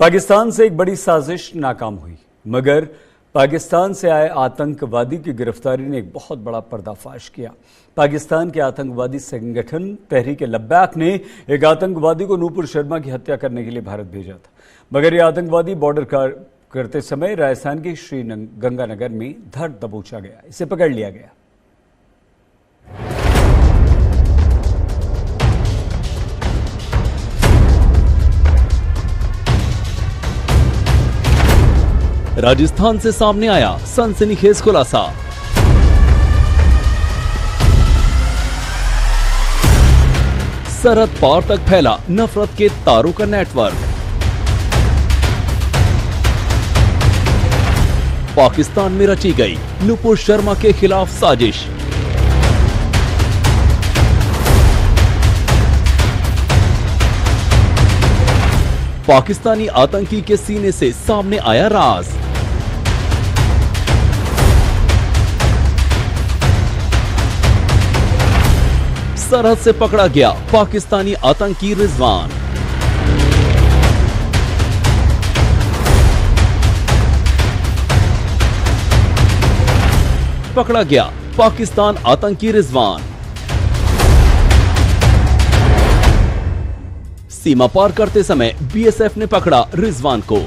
पाकिस्तान से एक बड़ी साजिश नाकाम हुई, मगर पाकिस्तान से आए आतंकवादी की गिरफ्तारी ने एक बहुत बड़ा पर्दाफाश किया। पाकिस्तान के आतंकवादी संगठन तहरीक लब्बैक ने एक आतंकवादी को नूपुर शर्मा की हत्या करने के लिए भारत भेजा था, मगर यह आतंकवादी बॉर्डर करते समय राजस्थान के श्री गंगानगर में धर दबोचा गया। इसे पकड़ लिया गया। राजस्थान से सामने आया सनसनीखेज खुलासा। सरहद पार तक फैला नफरत के तारों का नेटवर्क। पाकिस्तान में रची गई नूपुर शर्मा के खिलाफ साजिश। पाकिस्तानी आतंकी के सीने से सामने आया राज। सरहद से पकड़ा गया पाकिस्तानी आतंकी रिजवान। पकड़ा गया पाकिस्तान आतंकी रिजवान। सीमा पार करते समय बीएसएफ ने पकड़ा रिजवान को।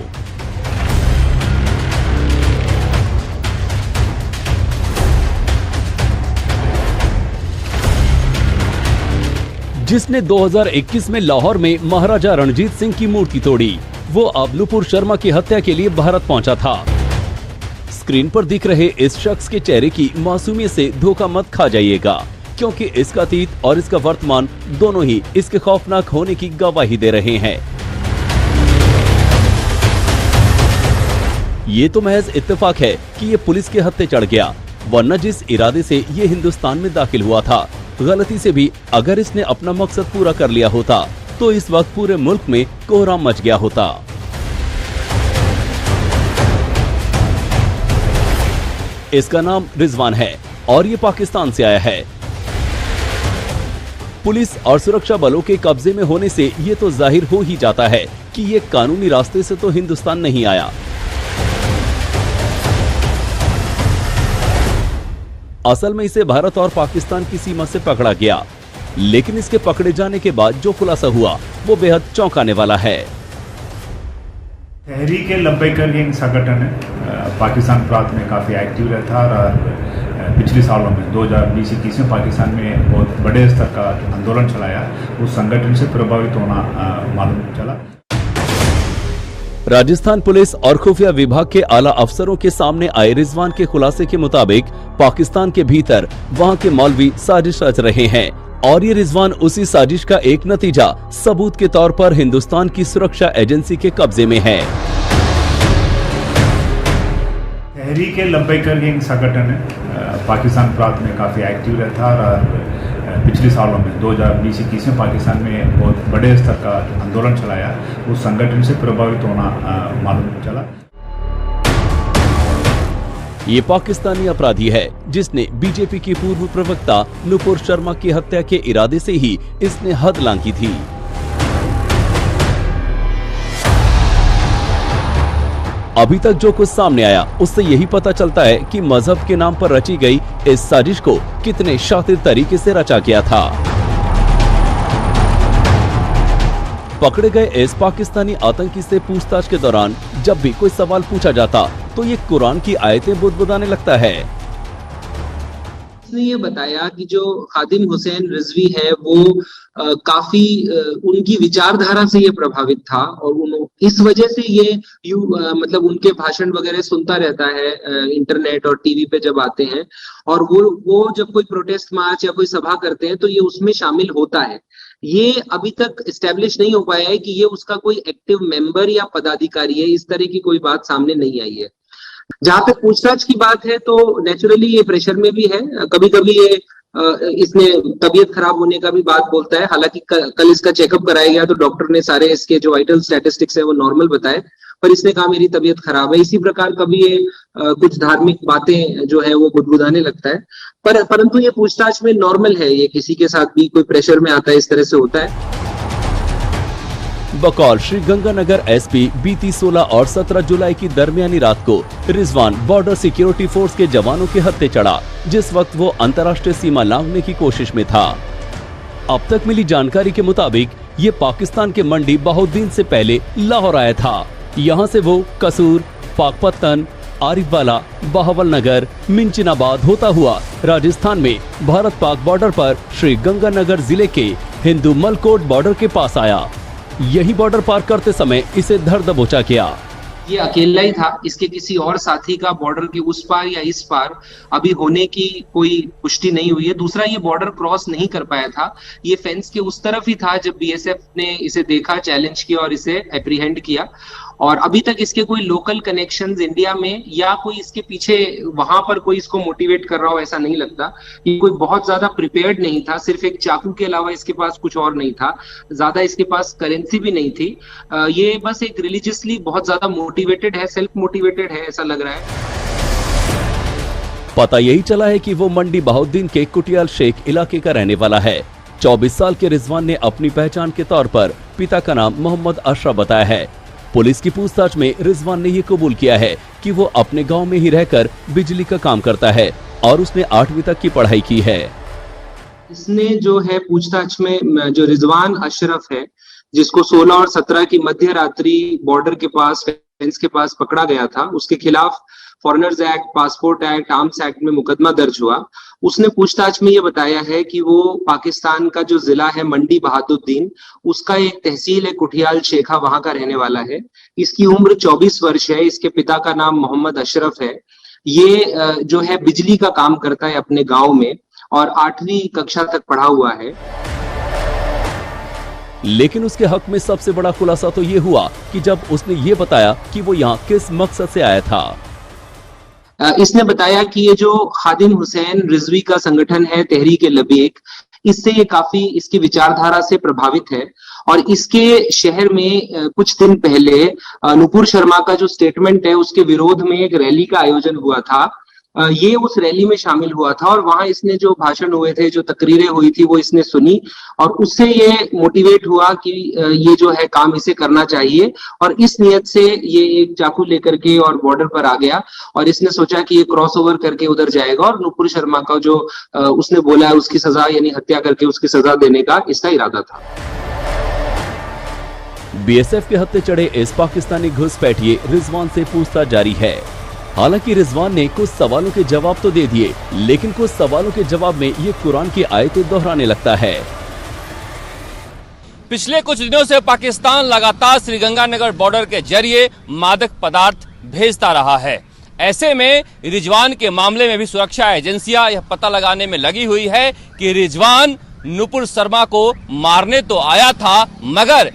जिसने 2021 में लाहौर में महाराजा रणजीत सिंह की मूर्ति तोड़ी, वो अब नूपुर शर्मा की हत्या के लिए भारत पहुंचा था। स्क्रीन पर दिख रहे इस शख्स के चेहरे की मासूमियत से धोखा मत खा जाइएगा, क्योंकि इसका अतीत और इसका वर्तमान दोनों ही इसके खौफनाक होने की गवाही दे रहे हैं। ये तो महज इत्तेफाक है कि ये पुलिस के हत्थे चढ़ गया, वरना जिस इरादे से ये हिंदुस्तान में दाखिल हुआ था, गलती से भी अगर इसने अपना मकसद पूरा कर लिया होता तो इस वक्त पूरे मुल्क में कोहराम मच गया होता। इसका नाम रिजवान है और ये पाकिस्तान से आया है। पुलिस और सुरक्षा बलों के कब्जे में होने से ये तो जाहिर हो ही जाता है कि ये कानूनी रास्ते से तो हिंदुस्तान नहीं आया। असल में इसे भारत और पाकिस्तान की सीमा से पकड़ा गया, लेकिन इसके पकड़े जाने के बाद जो खुलासा हुआ वो बेहद चौंकाने वाला है। तहरीक लब्बैक गैंग संगठन है, पाकिस्तान प्रांत में काफ़ी एक्टिव रहता है और पिछले सालों में 2020-21 में पाकिस्तान में बहुत बड़े स्तर का आंदोलन चलाया। उस संगठन से प्रभावित होना मालूम चला। राजस्थान पुलिस और खुफिया विभाग के आला अफसरों के सामने आए रिजवान के खुलासे के मुताबिक पाकिस्तान के भीतर वहां के मौलवी साजिश रच रहे हैं और ये रिजवान उसी साजिश का एक नतीजा सबूत के तौर पर हिंदुस्तान की सुरक्षा एजेंसी के कब्जे में है। तहरीक लब्बैक गैंग संगठन है, पाकिस्तान प्रांत में काफ़ी एक्टिव रहता है और पिछले सालों में 2020-21 में पाकिस्तान में बहुत बड़े स्तर का आंदोलन चलाया। उस संगठन से प्रभावित होना मालूम चला। ये पाकिस्तानी अपराधी है जिसने बीजेपी की पूर्व प्रवक्ता नूपुर शर्मा की हत्या के इरादे से ही इसने हद लांघी थी। अभी तक जो कुछ सामने आया उससे यही पता चलता है कि मजहब के नाम पर रची गई इस साजिश को कितने शातिर तरीके से रचा गया था। पकड़े गए इस पाकिस्तानी आतंकी से पूछताछ के दौरान जब भी कोई सवाल पूछा जाता तो ये कुरान की आयतें बुदबुदाने लगता है। उसने ये बताया कि जो खादिम हुसैन रिजवी है वो काफी उनकी विचारधारा से ये प्रभावित था और इस वजह से ये मतलब उनके भाषण वगैरह सुनता रहता है इंटरनेट और टीवी पे जब आते हैं, और वो जब कोई प्रोटेस्ट मार्च या कोई सभा करते हैं तो ये उसमें शामिल होता है। ये अभी तक एस्टेब्लिश नहीं हो पाया है कि ये उसका कोई एक्टिव मेंबर या पदाधिकारी है, इस तरह की कोई बात सामने नहीं आई है। जहां पे पूछताछ की बात है तो नेचुरली ये प्रेशर में भी है, कभी कभी ये इसने तबीयत खराब होने का भी बात बोलता है। हालांकि कल इसका चेकअप कराया गया तो डॉक्टर ने सारे इसके जो वाइटल स्टैटिस्टिक्स है वो नॉर्मल बताए, पर इसने कहा मेरी तबीयत खराब है। इसी प्रकार कभी ये कुछ धार्मिक बातें जो है वो बुदबुदाने लगता है, परंतु ये पूछताछ में नॉर्मल है, ये किसी के साथ भी कोई प्रेशर में आता है इस तरह से होता है। बकौल श्री गंगानगर एसपी बीती 16 और 17 जुलाई की दरमियानी रात को रिजवान बॉर्डर सिक्योरिटी फोर्स के जवानों के हत्थे चढ़ा, जिस वक्त वो अंतर्राष्ट्रीय सीमा लांघने की कोशिश में था। अब तक मिली जानकारी के मुताबिक ये पाकिस्तान के मंडी बहाउद्दीन से पहले लाहौर आया था। यहाँ से वो कसूर, पाकपत्तन, आरिफवाला, बहावल नगर, मिंचिनाबाद होता हुआ राजस्थान में भारत पाक बॉर्डर पर श्री गंगानगर जिले के हिंदू मलकोट बॉर्डर के पास आया। यही बॉर्डर पार करते समय इसे धर दबोचा किया। ये अकेला ही था, इसके किसी और साथी का बॉर्डर के उस पार या इस पार अभी होने की कोई पुष्टि नहीं हुई है। दूसरा, ये बॉर्डर क्रॉस नहीं कर पाया था, ये फेंस के उस तरफ ही था जब बीएसएफ ने इसे देखा, चैलेंज किया और इसे एप्रीहेंड किया। और अभी तक इसके कोई लोकल कनेक्शंस इंडिया में या कोई इसके पीछे वहां पर कोई इसको मोटिवेट कर रहा हो ऐसा नहीं लगता। ये कोई बहुत ज्यादा प्रिपेयर्ड नहीं था, सिर्फ एक चाकू के अलावा इसके पास कुछ और नहीं था, ज्यादा इसके पास करेंसी भी नहीं थी। ये बस एक रिलीजियसली बहुत ज्यादा मोटिवेटेड है, सेल्फ मोटिवेटेड है ऐसा लग रहा है। पता यही चला है कि वो मंडी बहाउद्दीन के कुटियाल शेख इलाके का रहने वाला है। 24 साल के रिजवान ने अपनी पहचान के तौर पर पिता का नाम मोहम्मद अशरफ बताया है। पुलिस की पूछताछ में रिजवान ने ये कबूल किया है कि वो अपने गांव में ही रहकर बिजली का काम करता है और उसने 8वीं तक की पढ़ाई की है। इसने जो है पूछताछ में जो रिजवान अशरफ है, जिसको 16 और 17 की मध्य रात्रि बॉर्डर के पास, फेंस के पास पकड़ा गया था, उसके खिलाफ foreigners act, passport act, arms act में मुकदमा दर्ज हुआ। उसने पूछताछ में ये बताया है कि वो पाकिस्तान का जो जिला है मंडी बहाउद्दीन, उसका एक तहसील है कुटियाल शेखा, वहां का रहने वाला है। इसकी उम्र 24 वर्ष है। इसके पिता का नाम मोहम्मद अशरफ है। ये जो है बिजली का काम करता है अपने गांव में और 8वीं कक्षा तक पढ़ा हुआ है। लेकिन उसके हक में सबसे बड़ा खुलासा तो ये हुआ कि जब उसने ये बताया कि वो यहाँ किस मकसद से आया था। इसने बताया कि ये जो खादिम हुसैन रिजवी का संगठन है तहरीक लबैक, इससे ये काफी इसकी विचारधारा से प्रभावित है और इसके शहर में कुछ दिन पहले नुपुर शर्मा का जो स्टेटमेंट है उसके विरोध में एक रैली का आयोजन हुआ था। ये उस रैली में शामिल हुआ था और वहां इसने जो भाषण हुए थे, जो तकरीरें हुई थी, वो इसने सुनी और उससे ये मोटिवेट हुआ कि ये जो है काम इसे करना चाहिए और इस नियत से ये एक चाकू लेकर के और बॉर्डर पर आ गया और इसने सोचा कि ये क्रॉस ओवर करके उधर जाएगा और नुपुर शर्मा का जो उसने बोला है उसकी सजा यानी हत्या करके उसकी सजा देने का इसका इरादा था। बीएसएफ के हत्थे चढ़े इस पाकिस्तानी घुसपैठिए रिजवान से पूछताछ जारी है। हालांकि रिजवान ने कुछ सवालों के जवाब तो दे दिए, लेकिन कुछ सवालों के जवाब में ये कुरान की आयतें दोहराने लगता है। पिछले कुछ दिनों से पाकिस्तान लगातार श्रीगंगानगर बॉर्डर के जरिए मादक पदार्थ भेजता रहा है। ऐसे में रिजवान के मामले में भी सुरक्षा एजेंसियां यह पता लगाने में लगी हुई है कि रिजवान नुपुर शर्मा को मारने तो आया था, मगर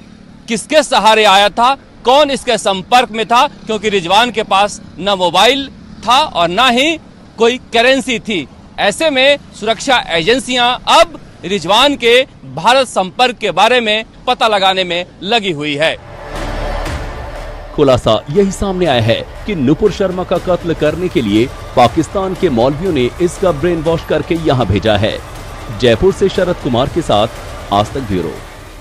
किसके सहारे आया था, कौन इसके संपर्क में था, क्योंकि रिजवान के पास न मोबाइल था और न ही कोई करेंसी थी। ऐसे में सुरक्षा एजेंसियां अब रिजवान के भारत संपर्क के बारे में पता लगाने में लगी हुई है। खुलासा यही सामने आया है कि नुपुर शर्मा का कत्ल करने के लिए पाकिस्तान के मौलवियों ने इसका ब्रेन वॉश करके यहाँ भेजा है। जयपुर से शरद कुमार के साथ आज तक ब्यूरो।